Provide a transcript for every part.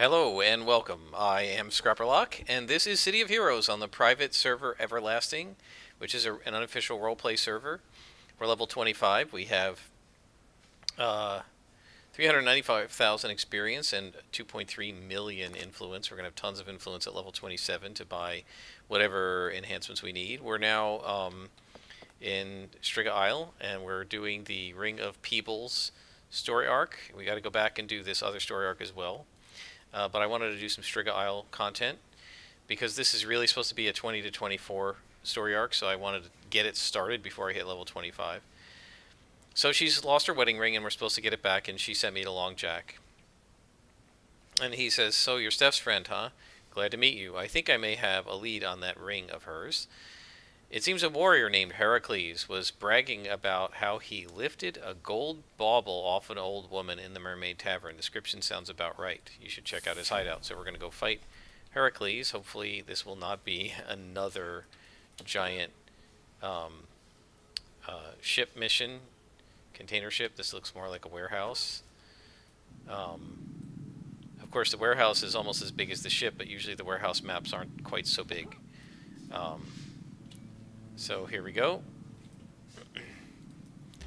Hello and welcome. I am Scrapperlock, and this is City of Heroes on the private server Everlasting, which is an unofficial roleplay server. We're level 25. We have uh, 395,000 experience and 2.3 million influence. We're going to have tons of influence at level 27 to buy whatever enhancements we need. We're now in Striga Isle, and we're doing the Ring of Peebles story arc. We got to go back and do this other story arc as well. But I wanted to do some Striga Isle content because this is really supposed to be a 20 to 24 story arc, so I wanted to get it started before I hit level 25. So she's lost her wedding ring, and we're supposed to get it back, and she sent me to Long Jack. And he says, "So you're Steph's friend, huh? Glad to meet you. I think I may have a lead on that ring of hers. It seems a warrior named Heracles was bragging about how he lifted a gold bauble off an old woman in the Mermaid Tavern. Description sounds about right. You should check out his hideout." So we're going to go fight Heracles. Hopefully this will not be another giant ship mission, container ship. This looks more like a warehouse. Of course, the warehouse is almost as big as the ship, but usually the warehouse maps aren't quite so big. So here we go.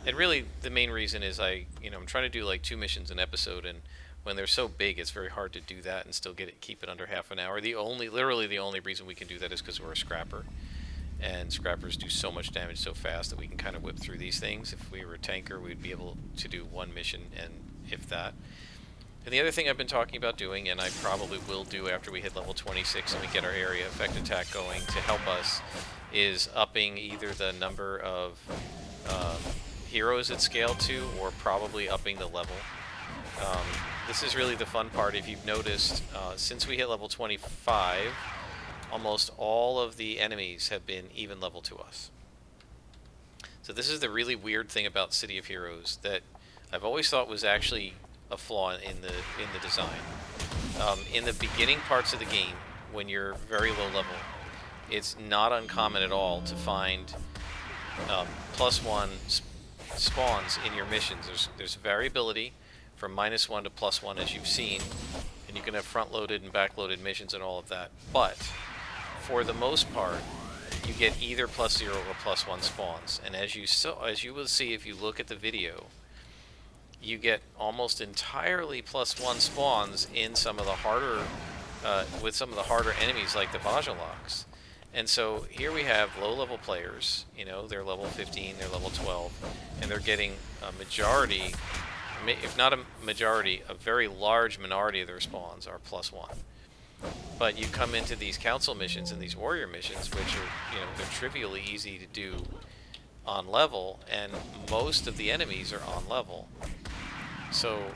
And really, the main reason is I'm trying to do like 2 missions an episode, and when they're so big, it's very hard to do that and still keep it under half an hour. Literally the only reason we can do that is because we're a scrapper, and scrappers do so much damage so fast that we can kind of whip through these things. If we were a tanker, we'd be able to do 1 mission, and if that. And the other thing I've been talking about doing, and I probably will do after we hit level 26 and we get our area effect attack going to help us, is upping either the number of heroes at scale to, or probably upping the level. This is really the fun part. If you've noticed, since we hit level 25, almost all of the enemies have been even level to us. So this is the really weird thing about City of Heroes that I've always thought was actually a flaw in the design. In the beginning parts of the game, when you're very low level, it's not uncommon at all to find +1 spawns in your missions. There's variability from -1 to +1, as you've seen, and you can have front-loaded and back-loaded missions and all of that. But for the most part, you get either +0 or +1 spawns, and as you will see if you look at the video, you get almost entirely +1 spawns in some of the harder, with some of the harder enemies like the Bajaloks. And so here we have low-level players. They're level 15, they're level 12, and they're getting a majority, if not a majority, a very large minority of their spawns are +1. But you come into these council missions and these warrior missions, which are, they're trivially easy to do on level, and most of the enemies are on level. So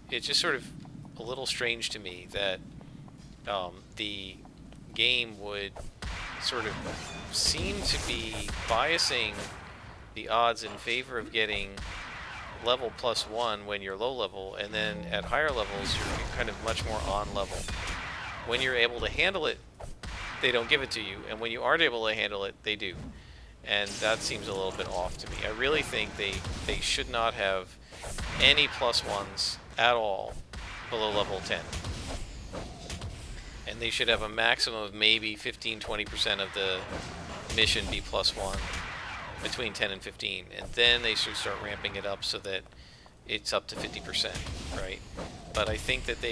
it's just sort of a little strange to me that the game would sort of seem to be biasing the odds in favor of getting level +1 when you're low level, and then at higher levels you're kind of much more on level. When you're able to handle it, they don't give it to you, and when you aren't able to handle it, they do. And that seems a little bit off to me. I really think they should not have any +1s at all below level 10. And they should have a maximum of maybe 15-20% of the mission be +1 between 10 and 15. And then they should start ramping it up so that it's up to 50%, right? But I think that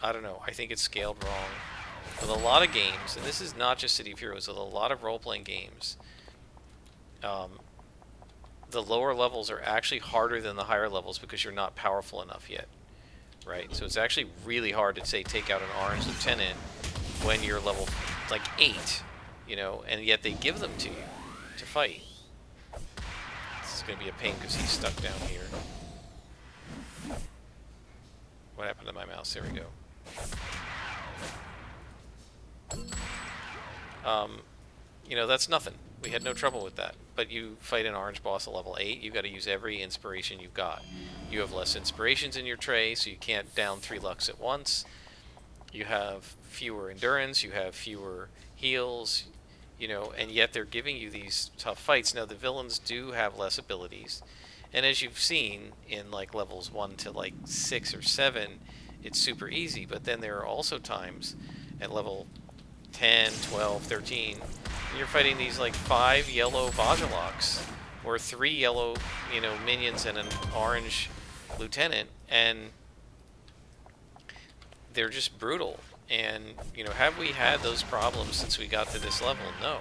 I don't know, I think it's scaled wrong. With a lot of games, and this is not just City of Heroes, with a lot of role-playing games, the lower levels are actually harder than the higher levels because you're not powerful enough yet, right? So it's actually really hard to, say, take out an orange lieutenant when you're level, like, 8, and yet they give them to you to fight. This is going to be a pain because he's stuck down here. What happened to my mouse? There we go. That's nothing. We had no trouble with that. But you fight an orange boss at level 8, you got to use every inspiration you've got. You have less inspirations in your tray, so you can't down 3 Lux at once. You have fewer endurance, you have fewer heals, and yet they're giving you these tough fights. Now, the villains do have less abilities, And as you've seen in like levels 1 to like 6 or 7, it's super easy. But then there are also times at level 10, 12, 13, you're fighting these like 5 yellow Vajaloks or 3 yellow, minions and an orange lieutenant, and they're just brutal. And, have we had those problems since we got to this level? No.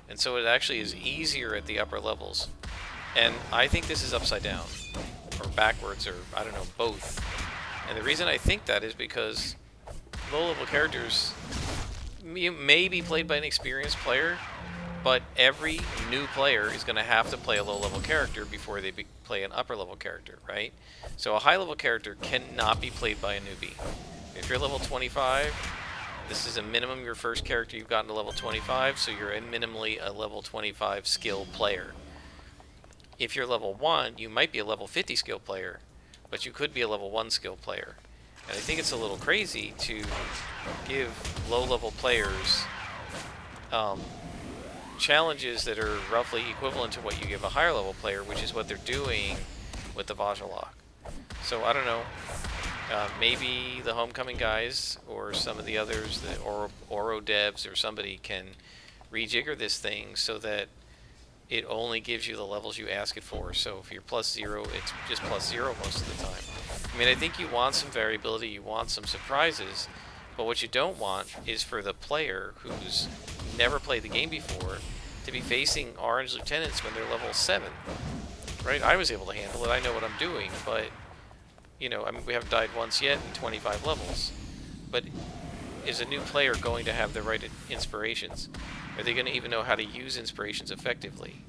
And so it actually is easier at the upper levels. And I think this is upside down, or backwards, or I don't know, both. And the reason I think that is because low-level characters may be played by an experienced player, but every new player is going to have to play a low-level character before they play an upper-level character, right? So a high-level character cannot be played by a newbie. If you're level 25, this is a minimum your first character you've gotten to level 25, so you're minimally a level 25 skill player. If you're level 1, you might be a level 50 skill player, but you could be a level 1 skill player. And I think it's a little crazy to give low-level players challenges that are roughly equivalent to what you give a higher-level player, which is what they're doing with the Vajalok. So I don't know. Maybe the Homecoming guys or some of the others, the Oro devs or somebody, can rejigger this thing so that it only gives you the levels you ask it for. So if you're +0, it's just +0 most of the time. I mean, I think you want some variability, you want some surprises, but what you don't want is for the player who's never played the game before to be facing orange lieutenants when they're level 7. Right? I was able to handle it, I know what I'm doing, but I mean, we haven't died once yet in 25 levels. But is a new player going to have the right inspirations? Are they going to even know how to use inspirations effectively?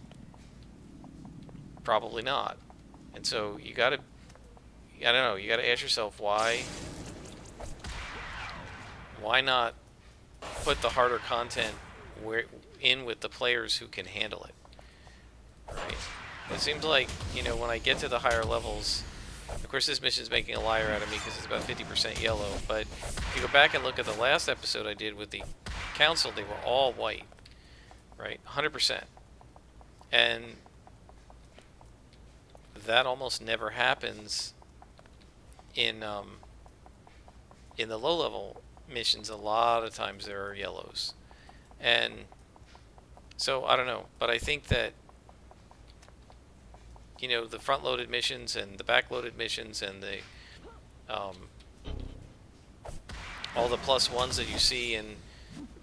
Probably not. And so you got to, I don't know, you got to ask yourself why not put the harder content in with the players who can handle it, right? It seems like, when I get to the higher levels, of course this mission is making a liar out of me because it's about 50% yellow, but if you go back and look at the last episode I did with the council, they were all white, right? 100%. And that almost never happens in the low-level missions. A lot of times there are yellows. And so, I don't know, but I think that the front-loaded missions and the back-loaded missions and the all the +1s that you see in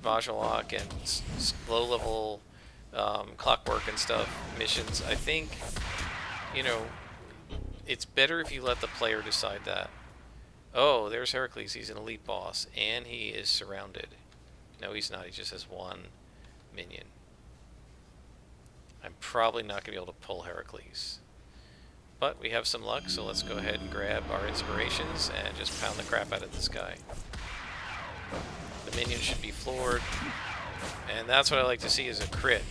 Vajalok and low-level clockwork and stuff missions, I think it's better if you let the player decide that. Oh, there's Heracles. He's an elite boss, and he is surrounded. No, he's not. He just has one minion. I'm probably not going to be able to pull Heracles. But we have some luck, so let's go ahead and grab our inspirations and just pound the crap out of this guy. The minion should be floored, and that's what I like to see, is a crit.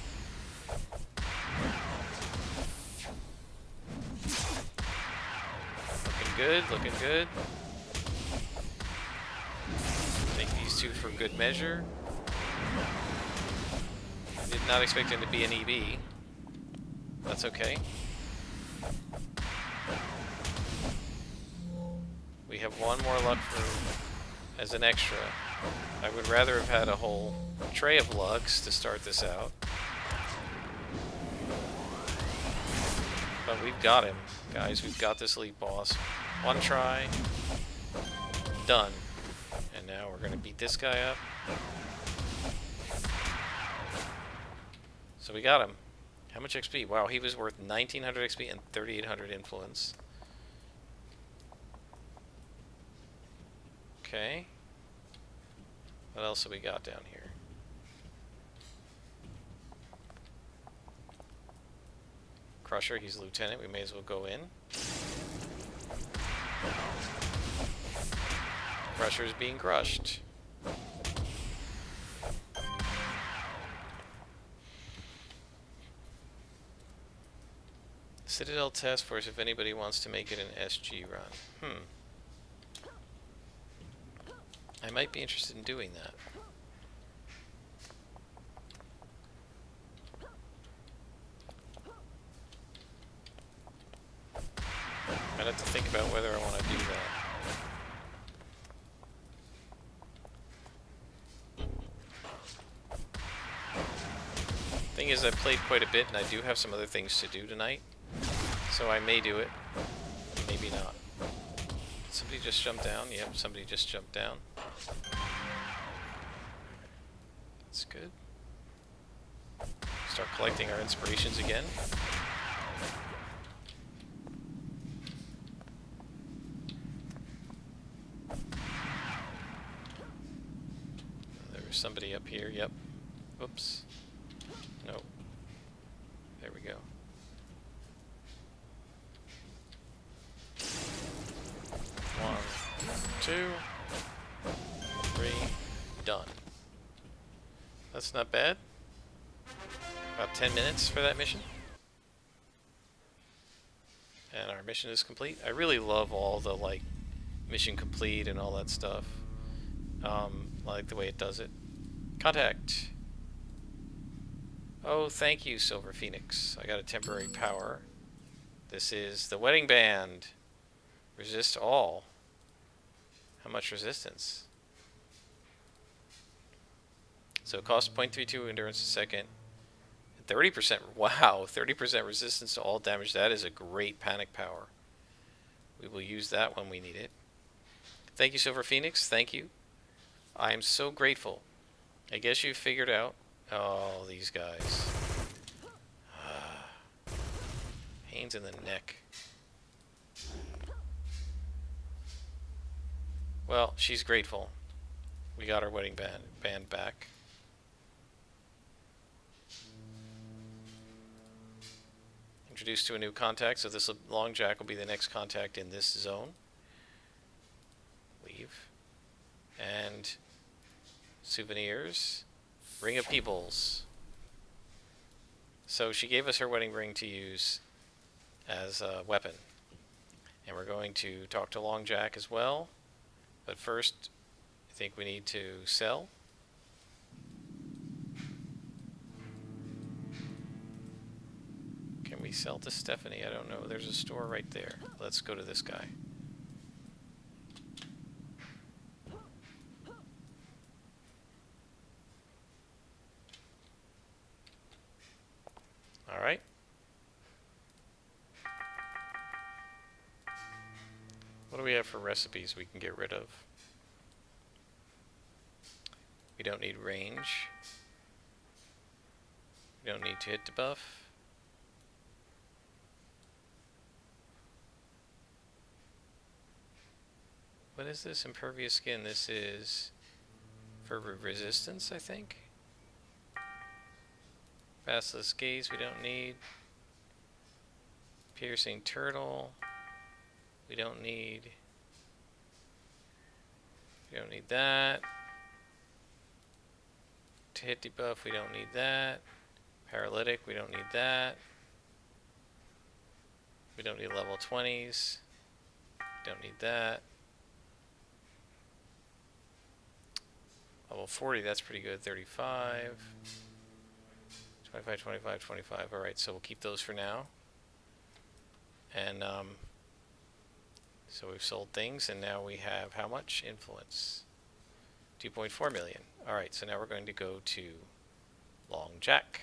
Looking good, looking good. Take these two for good measure. Did not expect him to be an EB. That's okay. We have one more luck as an extra. I would rather have had a whole tray of lucks to start this out. But we've got him, guys. We've got this elite boss. One try. Done. And now we're going to beat this guy up. So we got him. How much XP? Wow, he was worth 1900 XP and 3800 influence. Okay. What else have we got down here? Crusher, he's a lieutenant. We may as well go in. Crusher's being crushed. Citadel Task Force, if anybody wants to make it an SG run. I might be interested in doing that. I'd have to think about whether I want to do that. Thing is, I've played quite a bit, and I do have some other things to do tonight, so I may do it, maybe not. Somebody just jumped down? Yep, somebody just jumped down. That's good. Start collecting our inspirations again. There was somebody up here, yep. Oops. No. There we go. One, two, three, done. That's not bad. About 10 minutes for that mission. And our mission is complete. I really love all the, like, mission complete and all that stuff. I like the way it does it. Contact. Oh, thank you, Silver Phoenix. I got a temporary power. This is the wedding band. Resist all. How much resistance? So it costs 0.32 endurance a second. 30%, wow, 30% resistance to all damage. That is a great panic power. We will use that when we need it. Thank you, Silver Phoenix. Thank you. I am so grateful. I guess you figured out. Oh, these guys. Pains in the neck. Well, she's grateful. We got our wedding band back. Introduced to a new contact, so this Long Jack will be the next contact in this zone. Leave. And souvenirs. Ring of Peoples. So she gave us her wedding ring to use as a weapon. And we're going to talk to Long Jack as well. But first, I think we need to sell. Can we sell to Stephanie? I don't know. There's a store right there. Let's go to this guy. Alright. What do we have for recipes we can get rid of? We don't need range. We don't need to hit debuff. What is this? Impervious skin. This is for resistance, I think. Basilisk gaze we don't need. Piercing turtle. We don't need. We don't need that. To hit debuff, we don't need that. Paralytic, we don't need that. We don't need level 20s. Don't need that. Level 40, that's pretty good. 35. 25, 25, 25. Alright, so we'll keep those for now. And, so we've sold things, and now we have how much? Influence. 2.4 million. Alright, so now we're going to go to Long Jack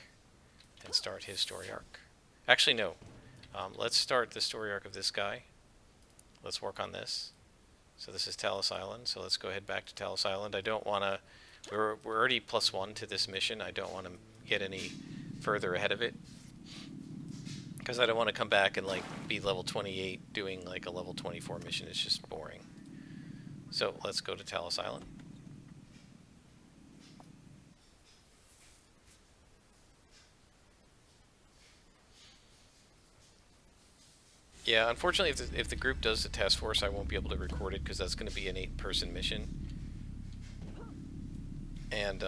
and start his story arc. Actually, no. Let's start the story arc of this guy. Let's work on this. So this is Talos Island, so let's go ahead back to Talos Island. I don't want to... We're already +1 to this mission. I don't want to get any further ahead of it. Because I don't want to come back and like be level 28 doing like a level 24 mission. It's just boring. So let's go to Talos Island. Yeah, unfortunately, if the group does the task force, I won't be able to record it because that's going to be an 8-person mission. And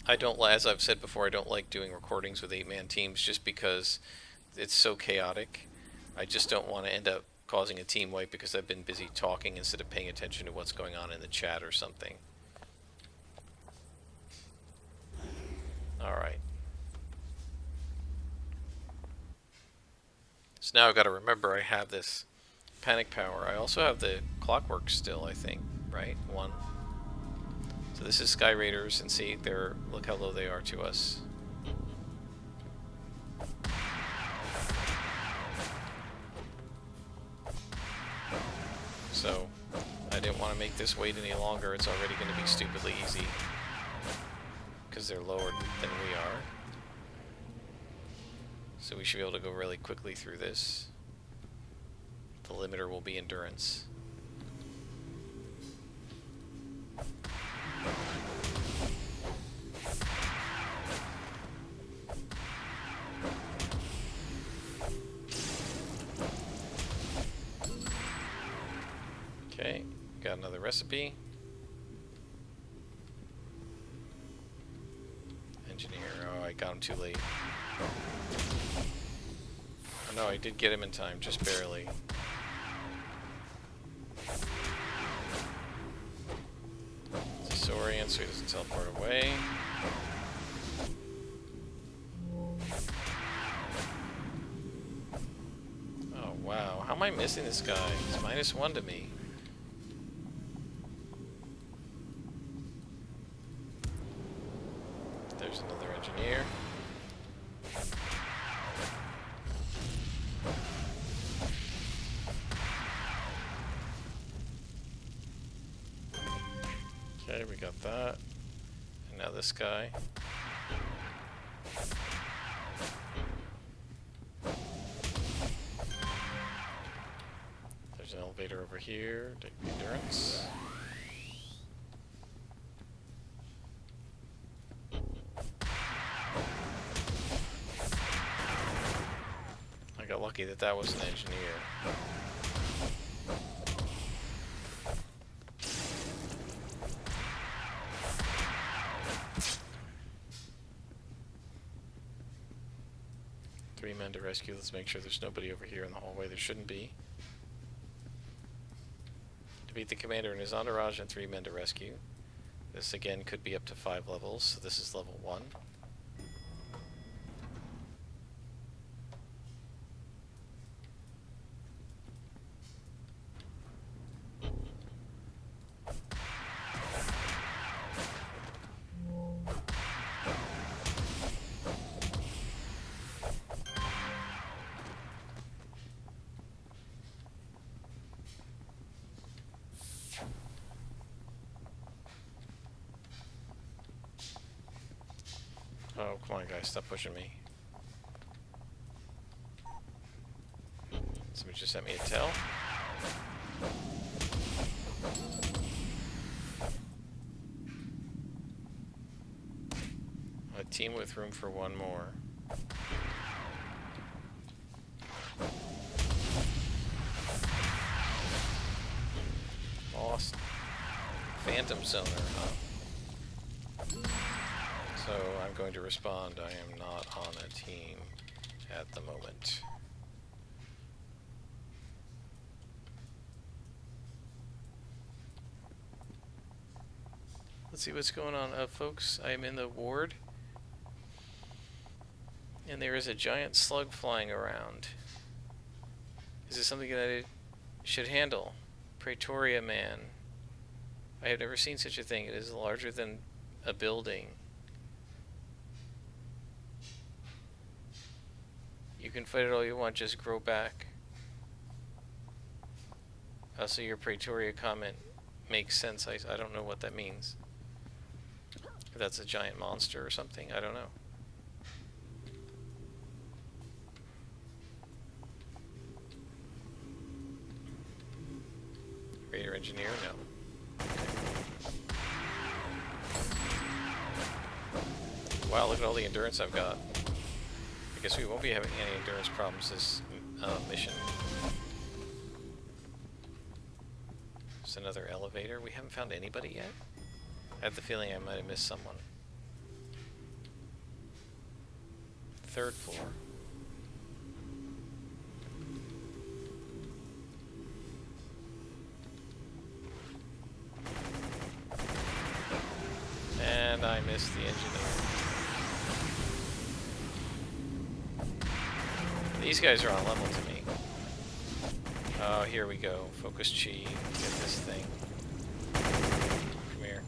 I don't, as I've said before, I don't like doing recordings with 8-man teams just because it's so chaotic. I just don't want to end up causing a team wipe because I've been busy talking instead of paying attention to what's going on in the chat or something. Alright. So now I've got to remember I have this panic power. I also have the clockwork still, I think, right? One. So this is Sky Raiders, and see, look how low they are to us. So I didn't want to make this wait any longer. It's already going to be stupidly easy because they're lower than we are. So we should be able to go really quickly through this. The limiter will be endurance. Okay, got another recipe. Engineer, oh, I got him too late. Oh, no, I did get him in time, just barely. Disorient so he doesn't teleport away. Oh, wow. How am I missing this guy? He's -1 to me. There's another engineer. Okay, we got that. And now this guy. There's an elevator over here. Take the endurance. I got lucky that that was an engineer. Three men to rescue. Let's make sure there's nobody over here in the hallway. There shouldn't be. Defeat the commander and his entourage and 3 men to rescue. This again could be up to 5 levels, so this is level 1. Oh, come on, guys, stop pushing me. Somebody just sent me a tell. A team with room for 1 more. Lost. Phantom Zoner, huh? So I'm going to respond, I am not on a team at the moment. Let's see what's going on, folks. I am in the ward, and there is a giant slug flying around. Is this something that I should handle? Praetoria Man. I have never seen such a thing. It is larger than a building. You can fight it all you want, just grow back. Also, your Praetoria comment makes sense. I don't know what that means. If that's a giant monster or something, I don't know. Raider Engineer? No. Wow, look at all the endurance I've got. I guess we won't be having any endurance problems this mission. Just another elevator. We haven't found anybody yet? I have the feeling I might have missed someone. 3rd floor. And I missed the engineer. These guys are on level to me. Oh, here we go. Focus chi. Get this thing. Come here.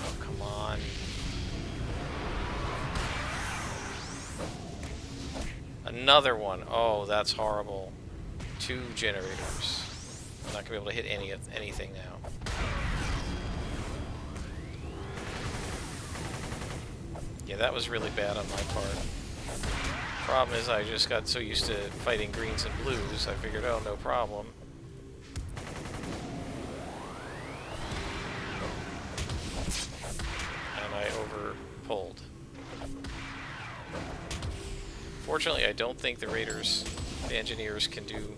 Oh, come on. Another one. Oh, that's horrible. 2 generators. I'm not gonna be able to hit anything now. Yeah, that was really bad on my part. Problem is, I just got so used to fighting greens and blues, I figured, oh, no problem. And I over-pulled. Fortunately, I don't think the raiders, the engineers, can do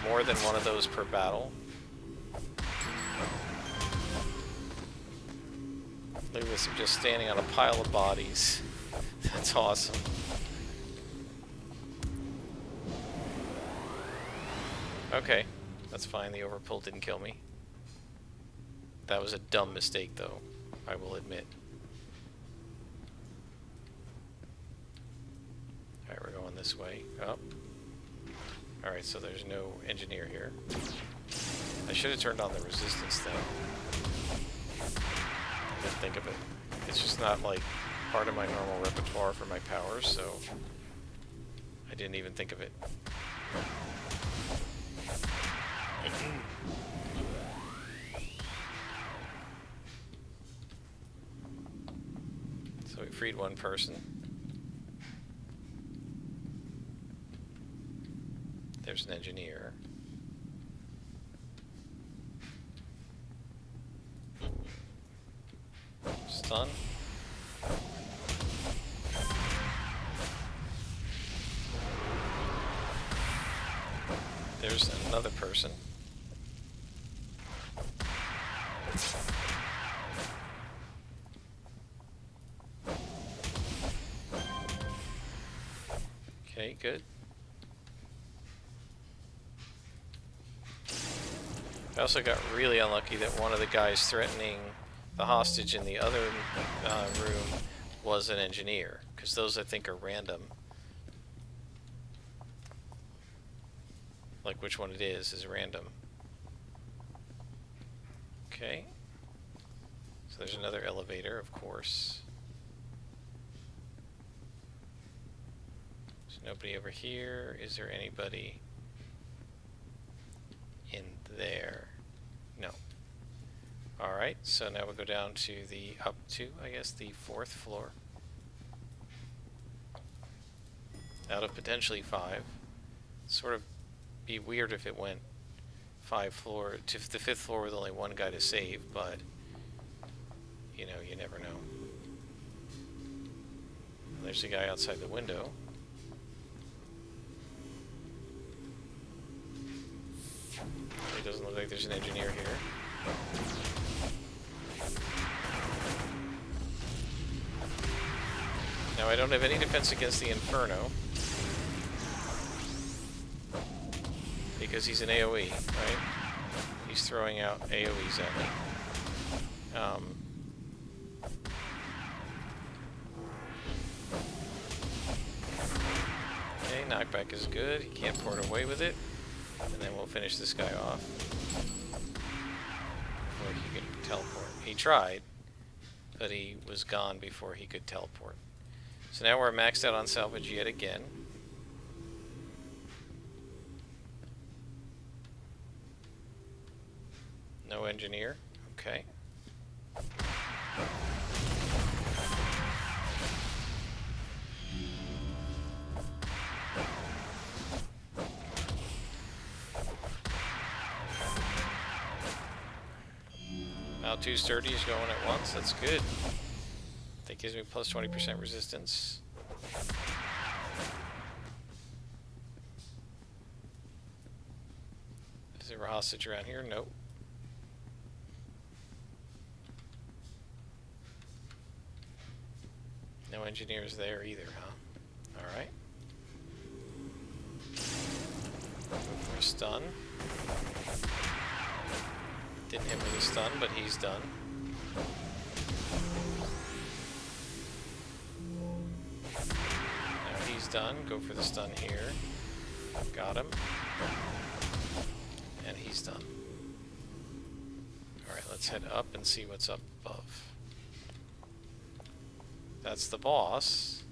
more than one of those per battle. Look at this, I'm just standing on a pile of bodies. That's awesome. Okay, that's fine. The overpull didn't kill me. That was a dumb mistake, though, I will admit. Alright, we're going this way. Up. Alright, so there's no engineer here. I should have turned on the resistance thing. I didn't think of it. It's just not, like, part of my normal repertoire for my powers, so I didn't even think of it. So we freed one person. There's an engineer. Stun. There's another person. Okay, good. I also got really unlucky that one of the guys threatening the hostage in the other room was an engineer, because those I think are random. Like which one it is random. Okay. So there's another elevator, of course. There's nobody over here. Is there anybody in there? No. Alright, so now we'll go down to the, up to, I guess, the 4th floor. Out of potentially 5. Sort of be weird if it went 5 floor to the 5th floor with only one guy to save, but you know, you never know. There's a guy outside the window. It doesn't look like there's an engineer here. Now I don't have any defense against the Inferno. Because he's an AoE, right? He's throwing out AoEs at me. Okay, knockback is good. He can't port away with it. And then we'll finish this guy off. Before he could teleport. He tried, but he was gone before he could teleport. So now we're maxed out on salvage yet again. No engineer. Okay. Now 2 sturdies going at once. That's good. That gives me plus 20% resistance. Is there a hostage around here? Nope. No engineers there either, huh? Alright. Go for a stun. Didn't hit with a stun, but he's done. done. Go for the stun here. Got him. And he's done. Alright, let's head up and see what's up above. That's the boss.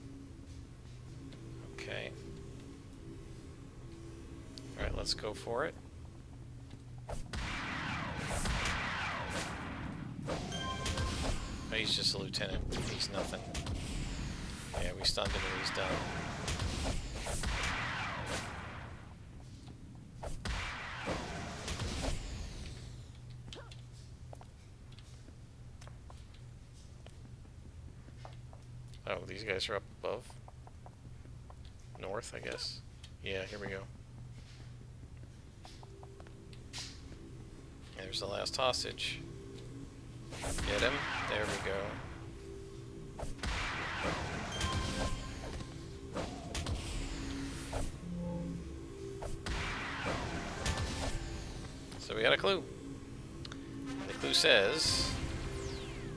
Okay. Alright, let's go for it. Oh, he's just a lieutenant. He's nothing. Yeah, we stunned him and he's done. Oh, these guys are up above. North, I guess. Yeah, here we go. There's the last hostage. Get him. There we go. So we got a clue. The clue says,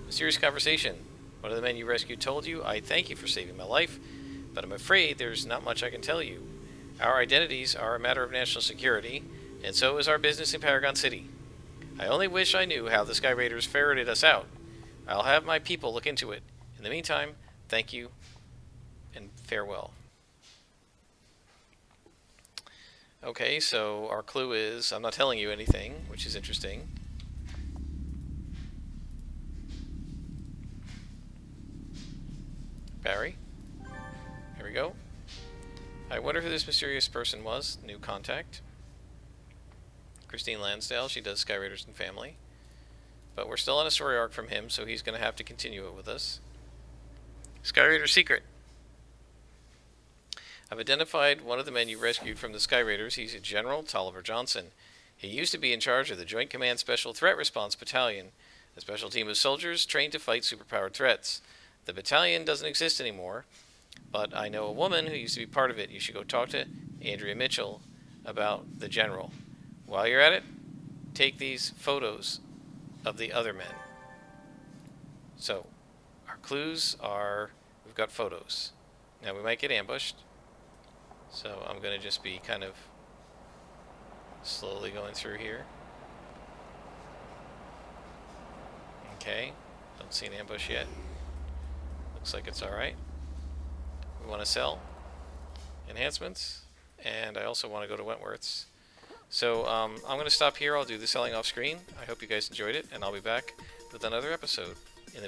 mysterious conversation. One of the men you rescued told you, I thank you for saving my life, but I'm afraid there's not much I can tell you. Our identities are a matter of national security, and so is our business in Paragon City. I only wish I knew how the Sky Raiders ferreted us out. I'll have my people look into it. In the meantime, thank you, and farewell. Okay, so our clue is, I'm not telling you anything, which is interesting. Barry. Here we go. I wonder who this mysterious person was. New contact. Christine Lansdale. She does Sky Raiders and Family. But we're still on a story arc from him, so he's going to have to continue it with us. Sky Raider secret. I've identified one of the men you rescued from the Sky Raiders. He's a General Tolliver Johnson. He used to be in charge of the Joint Command Special Threat Response Battalion, a special team of soldiers trained to fight superpowered threats. The battalion doesn't exist anymore, but I know a woman who used to be part of it. You should go talk to Andrea Mitchell about the General. While you're at it, take these photos of the other men. So, our clues are, we've got photos. Now we might get ambushed, so I'm going to just be kind of slowly going through here. Okay, don't see an ambush yet. Looks like it's alright. We want to sell enhancements, and I also want to go to Wentworth's. So I'm going to stop here. I'll do the selling off screen. I hope you guys enjoyed it, and I'll be back with another episode in the future.